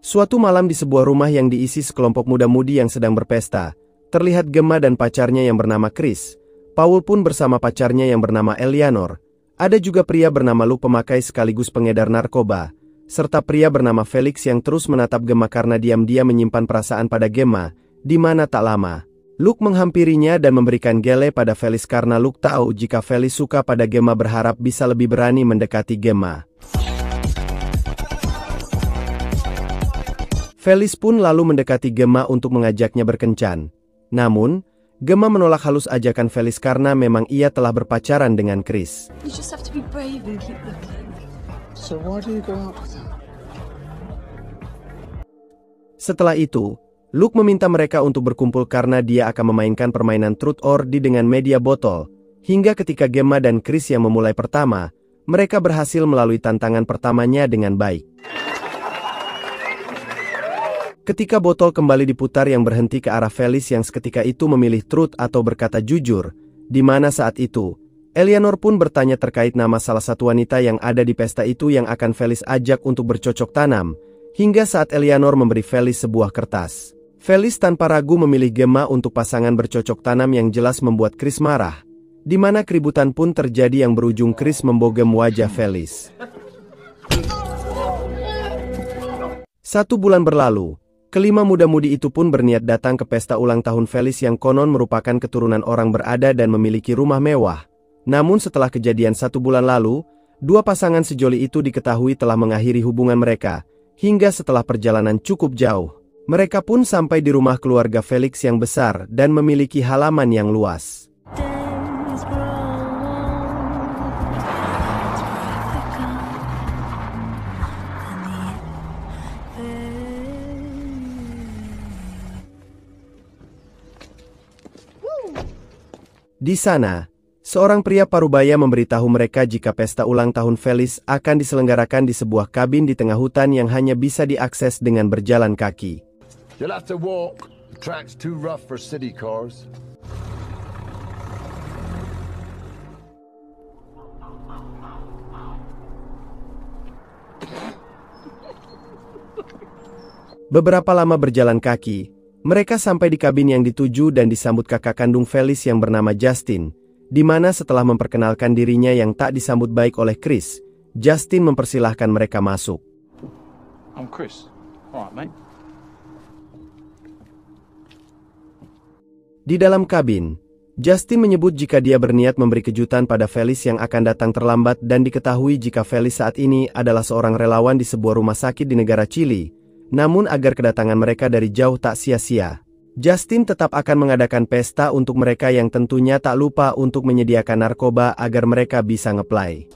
Suatu malam di sebuah rumah yang diisi sekelompok muda-mudi yang sedang berpesta, terlihat Gemma dan pacarnya yang bernama Chris. Paul pun bersama pacarnya yang bernama Eleanor. Ada juga pria bernama Luke pemakai sekaligus pengedar narkoba, serta pria bernama Felix yang terus menatap Gemma karena diam-diam menyimpan perasaan pada Gemma, di mana tak lama Luke menghampirinya dan memberikan gele pada Felix karena Luke tahu jika Felix suka pada Gemma, berharap bisa lebih berani mendekati Gemma. Felix pun lalu mendekati Gemma untuk mengajaknya berkencan. Namun, Gemma menolak halus ajakan Felix karena memang ia telah berpacaran dengan Chris. Setelah itu, Luke meminta mereka untuk berkumpul karena dia akan memainkan permainan Truth or Dare dengan media botol. Hingga ketika Gemma dan Chris yang memulai pertama, mereka berhasil melalui tantangan pertamanya dengan baik. Ketika botol kembali diputar yang berhenti ke arah Felix yang seketika itu memilih truth atau berkata jujur, di mana saat itu, Eleanor pun bertanya terkait nama salah satu wanita yang ada di pesta itu yang akan Felix ajak untuk bercocok tanam, hingga saat Eleanor memberi Felix sebuah kertas. Felix tanpa ragu memilih Gemma untuk pasangan bercocok tanam yang jelas membuat Chris marah, di mana keributan pun terjadi yang berujung Chris membogem wajah Felix. 1 bulan berlalu. Kelima muda-mudi itu pun berniat datang ke pesta ulang tahun Felix yang konon merupakan keturunan orang berada dan memiliki rumah mewah. Namun setelah kejadian 1 bulan lalu, 2 pasangan sejoli itu diketahui telah mengakhiri hubungan mereka, hingga setelah perjalanan cukup jauh. Mereka pun sampai di rumah keluarga Felix yang besar dan memiliki halaman yang luas. Di sana, seorang pria parubaya memberitahu mereka jika pesta ulang tahun Felix akan diselenggarakan di sebuah kabin di tengah hutan yang hanya bisa diakses dengan berjalan kaki. You'll have to walk. The track's too rough for city cars. Beberapa lama berjalan kaki, mereka sampai di kabin yang dituju dan disambut kakak kandung Felix yang bernama Justin, di mana setelah memperkenalkan dirinya yang tak disambut baik oleh Chris, Justin mempersilahkan mereka masuk. I'm Chris. Alright, mate. Di dalam kabin, Justin menyebut jika dia berniat memberi kejutan pada Felix yang akan datang terlambat dan diketahui jika Felix saat ini adalah seorang relawan di sebuah rumah sakit di negara Chili. Namun agar kedatangan mereka dari jauh tak sia-sia, Justin tetap akan mengadakan pesta untuk mereka yang tentunya tak lupa untuk menyediakan narkoba agar mereka bisa ngeplay.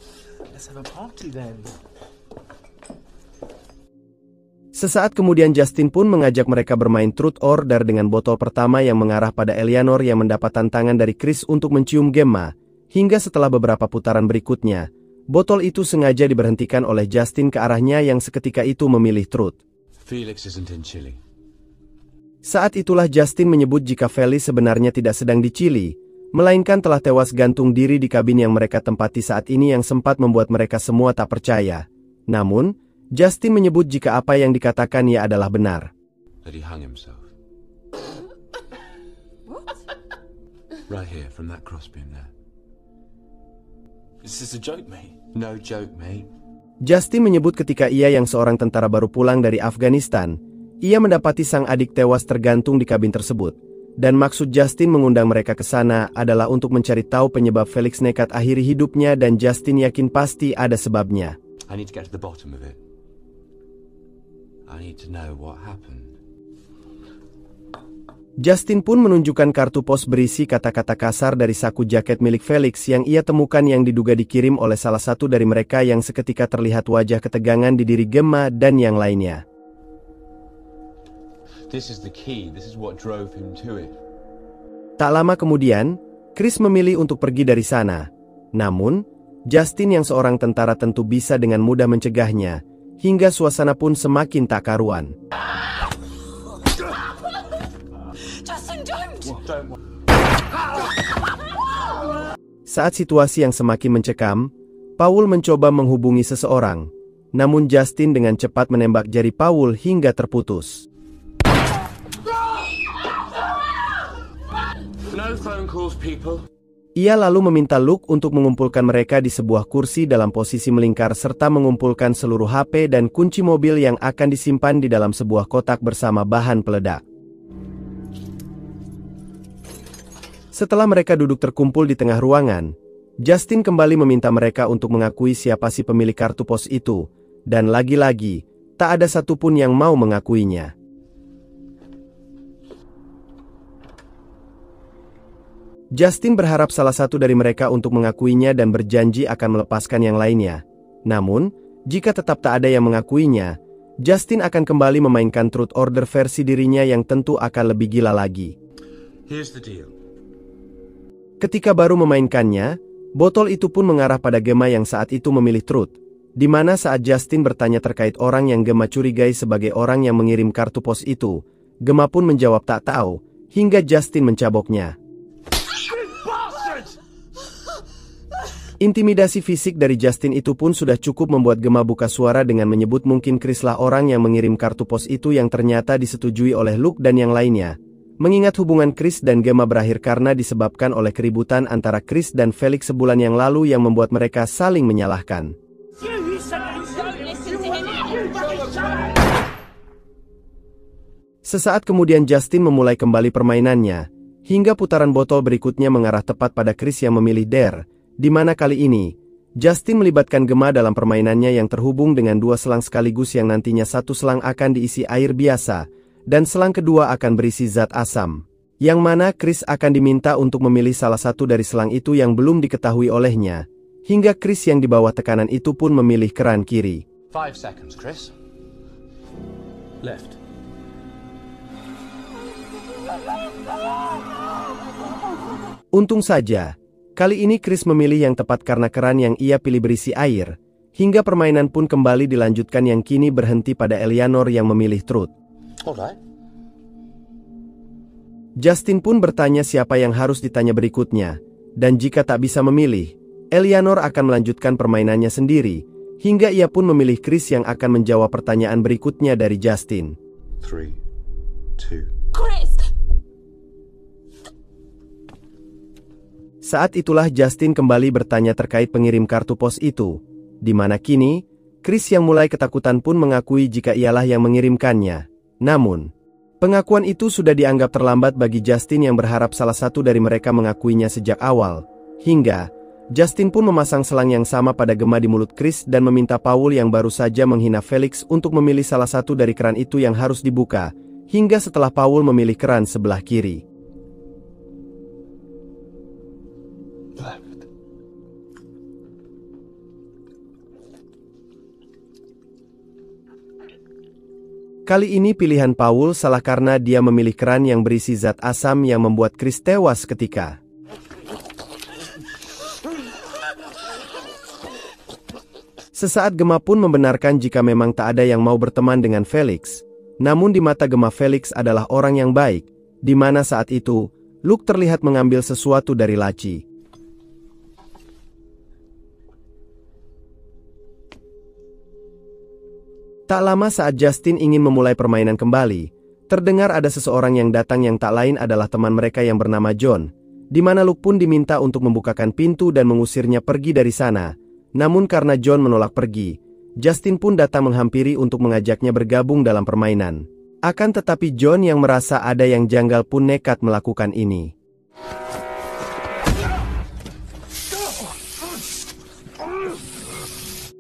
Sesaat kemudian Justin pun mengajak mereka bermain Truth or Dare dengan botol pertama yang mengarah pada Eleanor yang mendapat tantangan dari Chris untuk mencium Gemma, hingga setelah beberapa putaran berikutnya, botol itu sengaja diberhentikan oleh Justin ke arahnya yang seketika itu memilih Truth. Felix isn't in Chile. Saat itulah Justin menyebut jika Felix sebenarnya tidak sedang di Chili, melainkan telah tewas gantung diri di kabin yang mereka tempati saat ini yang sempat membuat mereka semua tak percaya. Namun, Justin menyebut jika apa yang dikatakan ia adalah benar. That he hung himself. Right here, from that crossbeam there. Is this a joke, mate? No joke, mate. Justin menyebut ketika ia yang seorang tentara baru pulang dari Afghanistan, ia mendapati sang adik tewas tergantung di kabin tersebut. Dan maksud Justin mengundang mereka ke sana adalah untuk mencari tahu penyebab Felix nekat akhiri hidupnya dan Justin yakin pasti ada sebabnya. I need to get to the bottom of it. I need to know what happened. Justin pun menunjukkan kartu pos berisi kata-kata kasar dari saku jaket milik Felix yang ia temukan yang diduga dikirim oleh salah satu dari mereka yang seketika terlihat wajah ketegangan di diri Gemma dan yang lainnya. This is the key. This is what drove him to it. Tak lama kemudian, Chris memilih untuk pergi dari sana. Namun, Justin yang seorang tentara tentu bisa dengan mudah mencegahnya, hingga suasana pun semakin tak karuan. Saat situasi yang semakin mencekam, Paul mencoba menghubungi seseorang. namun Justin dengan cepat menembak jari Paul hingga terputus. No phone calls, people. Ia lalu meminta Luke untuk mengumpulkan mereka di sebuah kursi dalam posisi melingkar serta mengumpulkan seluruh HP dan kunci mobil yang akan disimpan di dalam sebuah kotak bersama bahan peledak. Setelah mereka duduk terkumpul di tengah ruangan, Justin kembali meminta mereka untuk mengakui siapa si pemilik kartu pos itu, dan lagi-lagi, tak ada satupun yang mau mengakuinya. Justin berharap salah satu dari mereka untuk mengakuinya dan berjanji akan melepaskan yang lainnya. Namun, jika tetap tak ada yang mengakuinya, Justin akan kembali memainkan Truth Order versi dirinya yang tentu akan lebih gila lagi. Here's the deal. Ketika baru memainkannya, botol itu pun mengarah pada Gemma yang saat itu memilih Truth, di mana saat Justin bertanya terkait orang yang Gemma curigai sebagai orang yang mengirim kartu pos itu, Gemma pun menjawab tak tahu, hingga Justin mencaboknya. Intimidasi fisik dari Justin itu pun sudah cukup membuat Gemma buka suara dengan menyebut mungkin Chris lah orang yang mengirim kartu pos itu yang ternyata disetujui oleh Luke dan yang lainnya. Mengingat hubungan Chris dan Gemma berakhir karena disebabkan oleh keributan antara Chris dan Felix sebulan yang lalu yang membuat mereka saling menyalahkan. Sesaat kemudian Justin memulai kembali permainannya, hingga putaran botol berikutnya mengarah tepat pada Chris yang memilih Dare, di mana kali ini, Justin melibatkan Gemma dalam permainannya yang terhubung dengan dua selang sekaligus yang nantinya satu selang akan diisi air biasa, dan selang kedua akan berisi zat asam. Yang mana Chris akan diminta untuk memilih salah satu dari selang itu yang belum diketahui olehnya, hingga Chris yang di bawah tekanan itu pun memilih keran kiri. 5 seconds, Chris. Left. Untung saja, kali ini Chris memilih yang tepat karena keran yang ia pilih berisi air, hingga permainan pun kembali dilanjutkan yang kini berhenti pada Eleanor yang memilih Truth. Alright. Justin pun bertanya siapa yang harus ditanya berikutnya, dan jika tak bisa memilih, Eleanor akan melanjutkan permainannya sendiri, hingga ia pun memilih Chris yang akan menjawab pertanyaan berikutnya dari Justin. 3, 2. Chris! Saat itulah Justin kembali bertanya terkait pengirim kartu pos itu, di mana kini, Chris yang mulai ketakutan pun mengakui jika ialah yang mengirimkannya. Namun, pengakuan itu sudah dianggap terlambat bagi Justin yang berharap salah satu dari mereka mengakuinya sejak awal, hingga Justin pun memasang selang yang sama pada Gemma di mulut Chris dan meminta Paul yang baru saja menghina Felix untuk memilih salah satu dari keran itu yang harus dibuka, hingga setelah Paul memilih keran sebelah kiri. Kali ini pilihan Paul salah karena dia memilih keran yang berisi zat asam yang membuat Chris tewas seketika. Sesaat Gemma pun membenarkan jika memang tak ada yang mau berteman dengan Felix. Namun di mata Gemma Felix adalah orang yang baik, di mana saat itu, Luke terlihat mengambil sesuatu dari laci. Tak lama saat Justin ingin memulai permainan kembali, terdengar ada seseorang yang datang yang tak lain adalah teman mereka yang bernama John, di mana Luke pun diminta untuk membukakan pintu dan mengusirnya pergi dari sana. Namun karena John menolak pergi, Justin pun datang menghampiri untuk mengajaknya bergabung dalam permainan. Akan tetapi John yang merasa ada yang janggal pun nekat melakukan ini.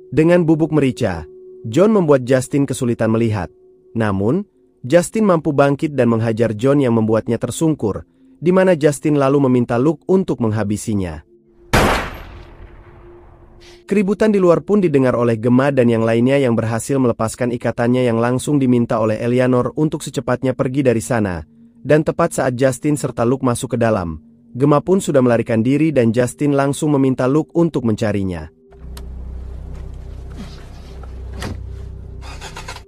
Dengan bubuk merica, John membuat Justin kesulitan melihat. Namun, Justin mampu bangkit dan menghajar John yang membuatnya tersungkur, di mana Justin lalu meminta Luke untuk menghabisinya. Keributan di luar pun didengar oleh Gemma dan yang lainnya yang berhasil melepaskan ikatannya yang langsung diminta oleh Eleanor untuk secepatnya pergi dari sana. Dan tepat saat Justin serta Luke masuk ke dalam, Gemma pun sudah melarikan diri dan Justin langsung meminta Luke untuk mencarinya.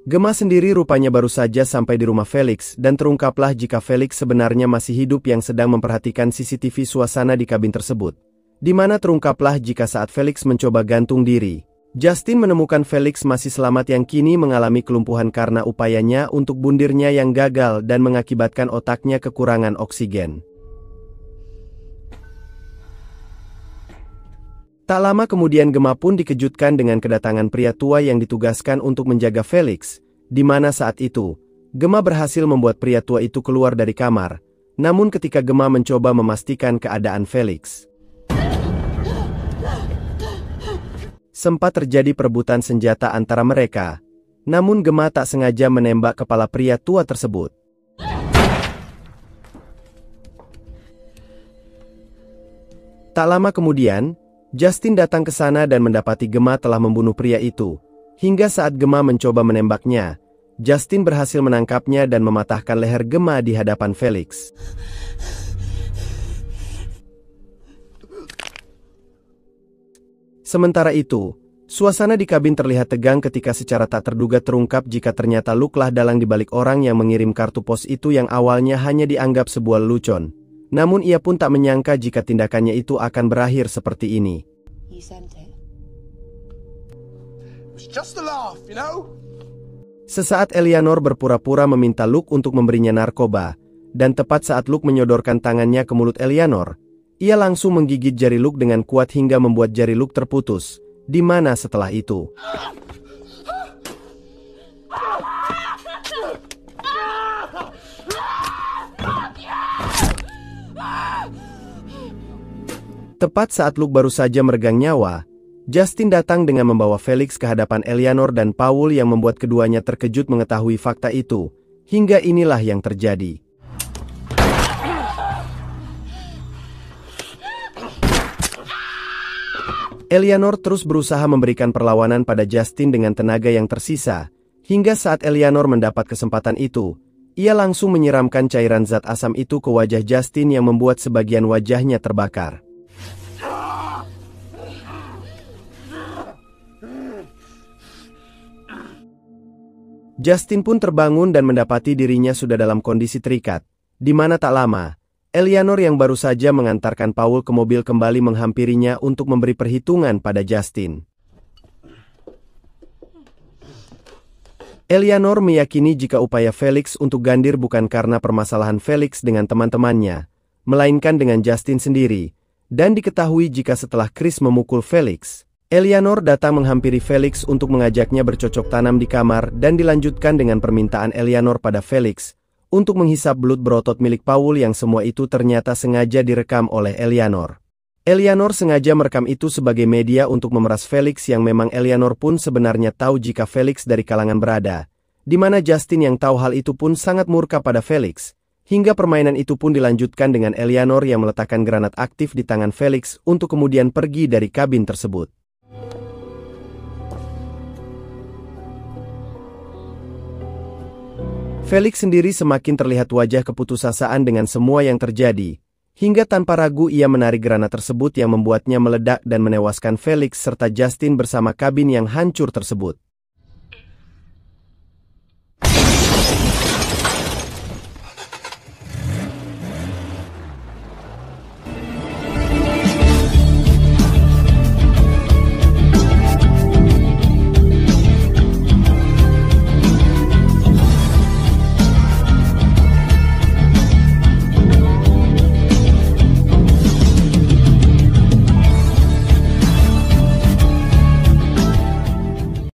Gemma sendiri rupanya baru saja sampai di rumah Felix dan terungkaplah jika Felix sebenarnya masih hidup yang sedang memperhatikan CCTV suasana di kabin tersebut. Di mana terungkaplah jika saat Felix mencoba gantung diri, Justin menemukan Felix masih selamat yang kini mengalami kelumpuhan karena upayanya untuk bundirnya yang gagal dan mengakibatkan otaknya kekurangan oksigen. Tak lama kemudian Gemma pun dikejutkan dengan kedatangan pria tua yang ditugaskan untuk menjaga Felix, di mana saat itu, Gemma berhasil membuat pria tua itu keluar dari kamar, namun ketika Gemma mencoba memastikan keadaan Felix, sempat terjadi perebutan senjata antara mereka, namun Gemma tak sengaja menembak kepala pria tua tersebut. Tak lama kemudian, Justin datang ke sana dan mendapati Gemma telah membunuh pria itu. Hingga saat Gemma mencoba menembaknya, Justin berhasil menangkapnya dan mematahkan leher Gemma di hadapan Felix. Sementara itu, suasana di kabin terlihat tegang ketika secara tak terduga terungkap jika ternyata Luke lah dalang dibalik orang yang mengirim kartu pos itu yang awalnya hanya dianggap sebuah lelucon. Namun ia pun tak menyangka jika tindakannya itu akan berakhir seperti ini. Sesaat Eleanor berpura-pura meminta Luke untuk memberinya narkoba, dan tepat saat Luke menyodorkan tangannya ke mulut Eleanor, ia langsung menggigit jari Luke dengan kuat hingga membuat jari Luke terputus, di mana setelah itu tepat saat Luke baru saja meregang nyawa, Justin datang dengan membawa Felix ke hadapan Eleanor dan Paul yang membuat keduanya terkejut mengetahui fakta itu. Hingga inilah yang terjadi. Eleanor terus berusaha memberikan perlawanan pada Justin dengan tenaga yang tersisa. Hingga saat Eleanor mendapat kesempatan itu, ia langsung menyiramkan cairan zat asam itu ke wajah Justin yang membuat sebagian wajahnya terbakar. Justin pun terbangun dan mendapati dirinya sudah dalam kondisi terikat, di mana tak lama, Eleanor yang baru saja mengantarkan Paul ke mobil kembali menghampirinya untuk memberi perhitungan pada Justin. Eleanor meyakini jika upaya Felix untuk gandir bukan karena permasalahan Felix dengan teman-temannya, melainkan dengan Justin sendiri, dan diketahui jika setelah Chris memukul Felix, Eleanor datang menghampiri Felix untuk mengajaknya bercocok tanam di kamar dan dilanjutkan dengan permintaan Eleanor pada Felix untuk menghisap belut berotot milik Paul yang semua itu ternyata sengaja direkam oleh Eleanor. Eleanor sengaja merekam itu sebagai media untuk memeras Felix yang memang Eleanor pun sebenarnya tahu jika Felix dari kalangan berada, di mana Justin yang tahu hal itu pun sangat murka pada Felix, hingga permainan itu pun dilanjutkan dengan Eleanor yang meletakkan granat aktif di tangan Felix untuk kemudian pergi dari kabin tersebut. Felix sendiri semakin terlihat wajah keputusasaan dengan semua yang terjadi, hingga tanpa ragu ia menarik granat tersebut yang membuatnya meledak dan menewaskan Felix serta Justin bersama kabin yang hancur tersebut.